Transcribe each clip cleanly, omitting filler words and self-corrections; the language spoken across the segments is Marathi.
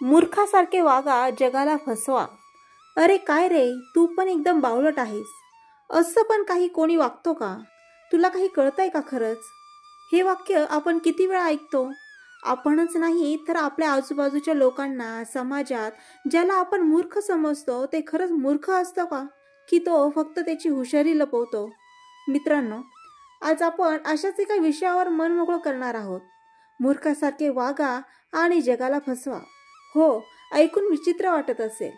मूर्खासारखे वागा, जगाला फसवा. अरे काय रे, तू पण एकदम बावळट आहेस. असं पण काही कोणी वागतो का? तुला काही कळतंय का खरंच? हे वाक्य आपण किती वेळा ऐकतो. आपणच नाही तर आपल्या आजूबाजूच्या लोकांना, समाजात ज्याला आपण मूर्ख समजतो ते खरंच मूर्ख असतो का, की तो फक्त त्याची हुशारी लपवतो? मित्रांनो, आज आपण अशाच एका विषयावर मन मोकळं करणार आहोत. मूर्खासारखे वागा आणि जगाला फसवा. हो, ऐकून विचित्र वाटत असेल,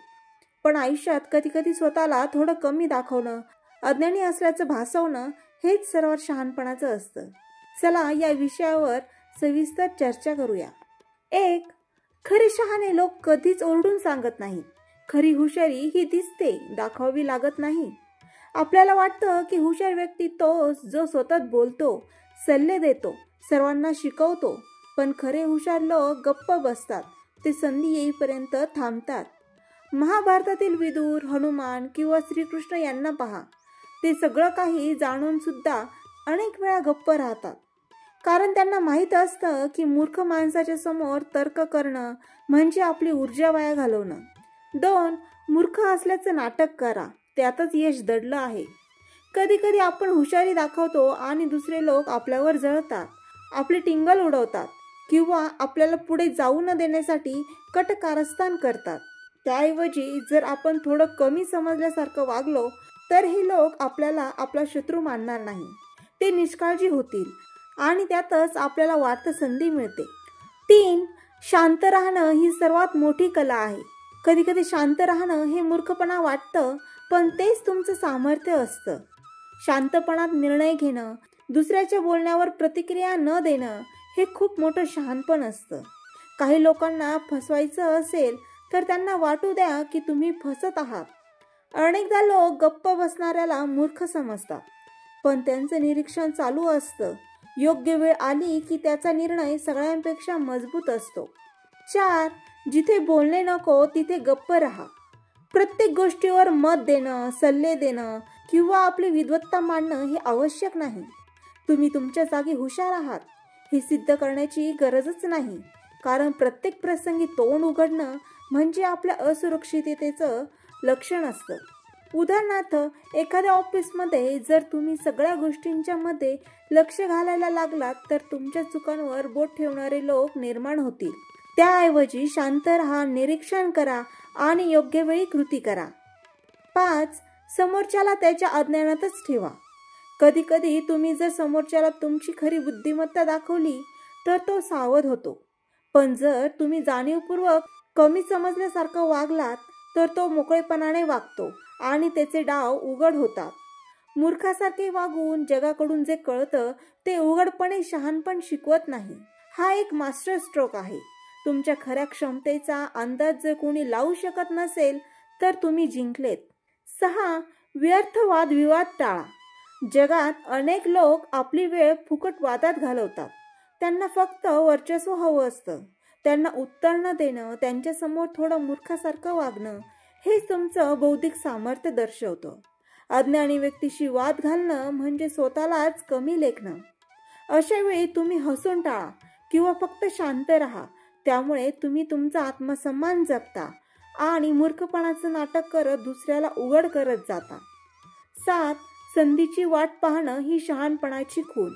पण आयुष्यात कधी कधी स्वतःला थोडं कमी दाखवणं, अज्ञानी असल्याचं भासवणं हेच सर्वात शहाणपणाचं असतं. चला या विषयावर सविस्तर चर्चा करूया. 1. खरे शहाणे लोक कधीच ओरडून सांगत नाहीत. खरी हुशारी ही दिसते, दाखवावी लागत नाही. आपल्याला वाटतं की हुशार व्यक्ती तोच जो स्वतः बोलतो, सल्ले देतो, सर्वांना शिकवतो. पण खरे हुशार लोक गप्प बसतात. ते संधी येईपर्यंत थांबतात. महाभारतातील विदुर, हनुमान किंवा श्रीकृष्ण यांना पहा. ते सगळं काही जाणून सुद्धा अनेक वेळा गप्प राहतात. कारण त्यांना माहीत असतं की मूर्ख माणसाच्या समोर तर्क करणं म्हणजे आपली ऊर्जा वाया घालवणं. 2. मूर्ख असल्याचं नाटक करा, त्यातच यश दडलं आहे. कधी कधी आपण हुशारी दाखवतो आणि दुसरे लोक आपल्यावर जळतात, आपले टिंगल उडवतात किंवा आपल्याला पुढे जाऊ न देण्यासाठी कट कारस्थान करतात. त्याऐवजी जर आपण थोडं कमी समजल्यासारखं वागलो तर हे लोक आपल्याला आपला शत्रू मानणार नाही. ते निष्काळजी होतील आणि त्यातच आपल्याला वाटतं संधी मिळते. 3. शांत राहणं ही सर्वात मोठी कला आहे. कधी कधी शांत राहणं हे मूर्खपणा वाटतं, पण तेच तुमचं सामर्थ्य असतं. शांतपणात निर्णय घेणं, दुसऱ्याच्या बोलण्यावर प्रतिक्रिया न देणं हे खूप मोठं शहाणपण असतं. काही लोकांना फसवायचं असेल तर त्यांना वाटू द्या की तुम्ही फसत आहात. अनेकदा लोक गप्प बसणाऱ्याला मूर्ख समजतात, पण त्यांचं निरीक्षण चालू असतं. योग्य वेळ आली की त्याचा निर्णय सगळ्यांपेक्षा मजबूत असतो. 4. जिथे बोलणे नको तिथे गप्प राहा. प्रत्येक गोष्टीवर मत देणं, सल्ले देणं किंवा आपली विद्वत्ता मांडणं हे आवश्यक नाही. तुम्ही तुमच्या जागी हुशार आहात हे सिद्ध करण्याची गरजच नाही. कारण प्रत्येक प्रसंगी तोंड उघडणं म्हणजे आपल्या असुरक्षिततेचं लक्षण असतं. उदाहरणार्थ, एखाद्या ऑफिसमध्ये जर तुम्ही सगळ्या गोष्टींच्या मध्ये लक्ष घालायला लागलात तर तुमच्या चुकांवर बोट ठेवणारे लोक निर्माण होतील. त्याऐवजी शांत राहा, निरीक्षण करा आणि योग्य वेळी कृती करा. 5. समोरच्याला त्याच्या अज्ञानातच ठेवा. कधी कधी तुम्ही जर समोरच्याला तुमची खरी बुद्धिमत्ता दाखवली तर तो सावध होतो. पण जर तुम्ही जाणीवपूर्वक कमी समजल्यासारखं वागलात तर तो मोकळेपणाने वागतो आणि त्याचे डाव उघड होतात. मूर्खासारखे वागून जगाकडून जे कळतं ते उघडपणे शहाणपण शिकवत नाही. हा एक मास्टर स्ट्रोक आहे. तुमच्या खऱ्या क्षमतेचा अंदाज जर कोणी लावू शकत नसेल तर तुम्ही जिंकलेत. 6. व्यर्थ वादविवाद टाळा. जगात अनेक लोक आपली वेळ फुकट वादात घालवतात. त्यांना फक्त वर्चस्व हवं असतं. त्यांना उत्तर न देणं, त्यांच्यासमोर थोडं मूर्खासारखं वागणं हेच तुमचं बौद्धिक सामर्थ्य दर्शवतं. अज्ञानी व्यक्तीशी वाद घालणं म्हणजे स्वतःलाच कमी लेखणं. अशा वेळी तुम्ही हसून टाळा किंवा फक्त शांत राहा. त्यामुळे तुम्ही तुमचा आत्मसन्मान जपता आणि मूर्खपणाचं नाटक करत दुसऱ्याला उघड करत जाता. 7. संधीची वाट पाहणं ही शहाणपणाची खूण.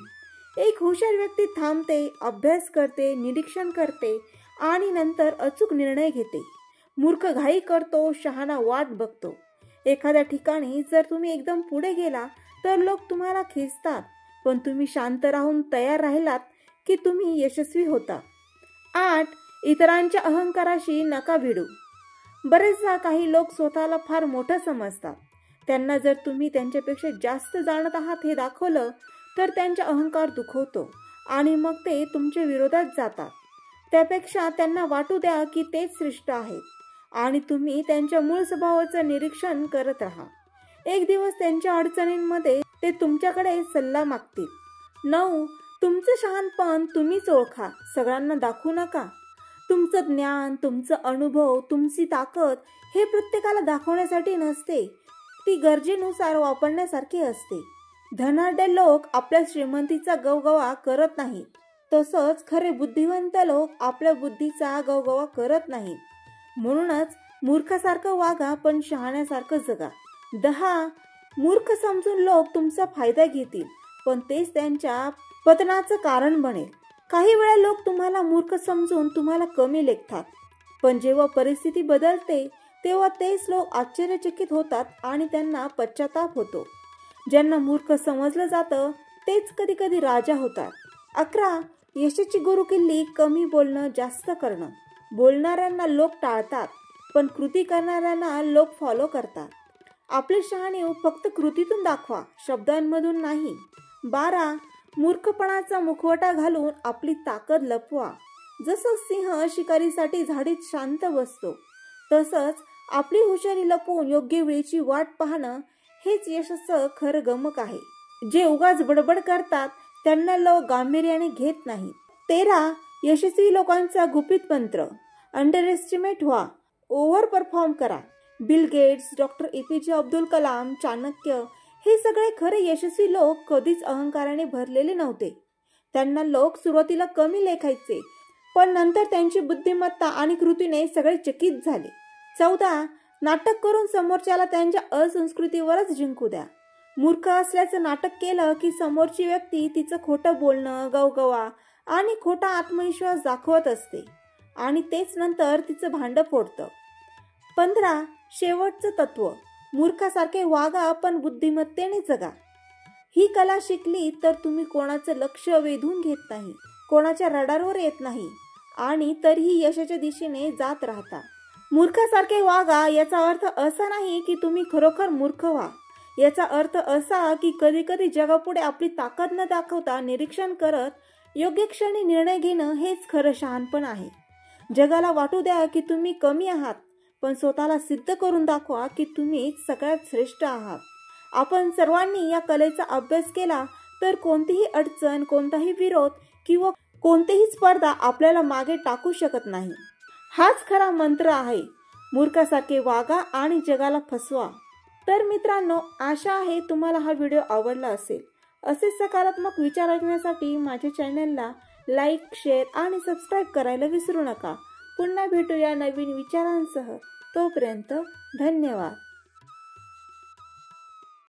एक हुशार व्यक्ती थांबते, अभ्यास करते, निरीक्षण करते आणि नंतर अचूक निर्णय घेते. मूर्ख घाई करतो, शहाणा वाट बघतो. एखाद्या ठिकाणी जर तुम्ही एकदम पुढे गेला तर लोक तुम्हाला खेचतात, पण तुम्ही शांत राहून तयार राहिलात की तुम्ही यशस्वी होता. 8. इतरांच्या अहंकाराशी नका भिडू. बरेचदा काही लोक स्वतःला फार मोठं समजतात. त्यांना जर तुम्ही त्यांच्यापेक्षा जास्त जाणत आहात हे दाखवलं तर त्यांचा अहंकार दुखवतो आणि मग ते तुमच्या विरोधात जातात. त्यापेक्षा त्यांना वाटू द्या की तेच श्रेष्ठ आहेत आणि तुम्ही त्यांच्या मूळ स्वभावाचं निरीक्षण करत राहा. एक दिवस त्यांच्या अडचणींमध्ये ते तुमच्याकडे सल्ला मागतील. 9. तुमचं शहाणपण तुम्हीच ओळखा, सगळ्यांना दाखवू नका. तुमचं ज्ञान, तुमचं अनुभव, तुमची ताकद हे प्रत्येकाला दाखवण्यासाठी नसते, ती गरजेनुसार वापरण्यासारखी असते. धनाढ्य लोक आपल्या श्रीमंतीचा गवगवा करत नाहीत, तसंच खरे बुद्धिवंत लोक आपल्या बुद्धीचा गवगवा करत नाहीत. म्हणूनच मूर्खासारखं वागा पण शहाण्यासारखं जगा. 10. मूर्ख समजून लोक तुमचा फायदा घेतील पण तेच त्यांच्या पतनाचं कारण बनेल. काही वेळा लोक तुम्हाला मूर्ख समजून तुम्हाला कमी लेखतात, पण जेव्हा परिस्थिती बदलते तेव्हा तेच लोक आश्चर्यचकित होतात आणि त्यांना पश्चाताप होतो. ज्यांना मूर्ख समजलं जातं तेच कधी कधी राजा होतात. 11. यशाची गुरुकिल्ली कमी बोलणं जास्त करणं. बोलणाऱ्यांना लोक टाळतात पण कृती करणाऱ्यांना लोक फॉलो करतात. आपली शहाणीव फक्त कृतीतून दाखवा, शब्दांमधून नाही. 12. मूर्खपणाचा मुखवटा घालून आपली ताकद लपवा. जसं सिंह शिकारीसाठी झाडीत शांत बसतो तसंच आपली हुशारी लपवून योग्य वेळीची वाट पाहणं हेच यशाचं खरं गमक आहे. जे उगाच बडबड करतात त्यांना लोक गांभीर्याने घेत नाहीत. 13. यशस्वी लोकांचा गुपित मंत्र. अंडर एस्टिमेट व्हा, ओव्हर परफॉर्म करा. Bill Gates, doctor APJ Abdul Kalam, Chanakya हे सगळे खरे यशस्वी लोक कधीच अहंकाराने भरलेले नव्हते. त्यांना लोक सुरुवातीला कमी लेखायचे पण नंतर त्यांची बुद्धिमत्ता आणि कृतीने सगळे चकित झाले. 14. नाटक करून समोरच्याला त्यांच्या असंस्कृतीवरच जिंकू द्या. मूर्ख असल्याचं नाटक केलं की समोरची व्यक्ती तिचं खोटं बोलणं, गवगवा आणि खोटा आत्मविश्वास दाखवत असते आणि तेच नंतर तिचं भांडं फोडतं. 15. शेवटचं तत्व. मूर्खासारखे वागा पण बुद्धिमत्तेने जगा. ही कला शिकली तर तुम्ही कोणाचं लक्ष वेधून घेत नाही, कोणाच्या रडारवर येत नाही आणि तरीही यशाच्या दिशेने जात राहता. मूर्खासारखे वागा याचा अर्थ असा नाही की तुम्ही खरोखर मूर्ख व्हा. याचा अर्थ असा की कधी कधी जगापुढे आपली ताकद न दाखवता निरीक्षण करत योग्य क्षणी निर्णय घेणं हेच खरं शहाणपण आहे. जगाला वाटू द्या की तुम्ही कमी आहात पण स्वतःला सिद्ध करून दाखवा की तुम्ही सगळ्यात श्रेष्ठ आहात. आपण सर्वांनी या कलेचा अभ्यास केला तर कोणतीही अडचण, कोणताही विरोध किंवा कोणतीही स्पर्धा आपल्याला मागे टाकू शकत नाही. हाच खरा मंत्र आहे. मूर्खासारखे वागा आणि जगाला फसवा. तर मित्रांनो, आशा आहे तुम्हाला हा व्हिडिओ आवडला असेल. असे सकारात्मक विचार ऐकण्यासाठी माझ्या चॅनलला लाईक, शेअर आणि सबस्क्राईब करायला विसरू नका. पुन्हा भेटूया नवीन विचारांसह. तोपर्यंत धन्यवाद.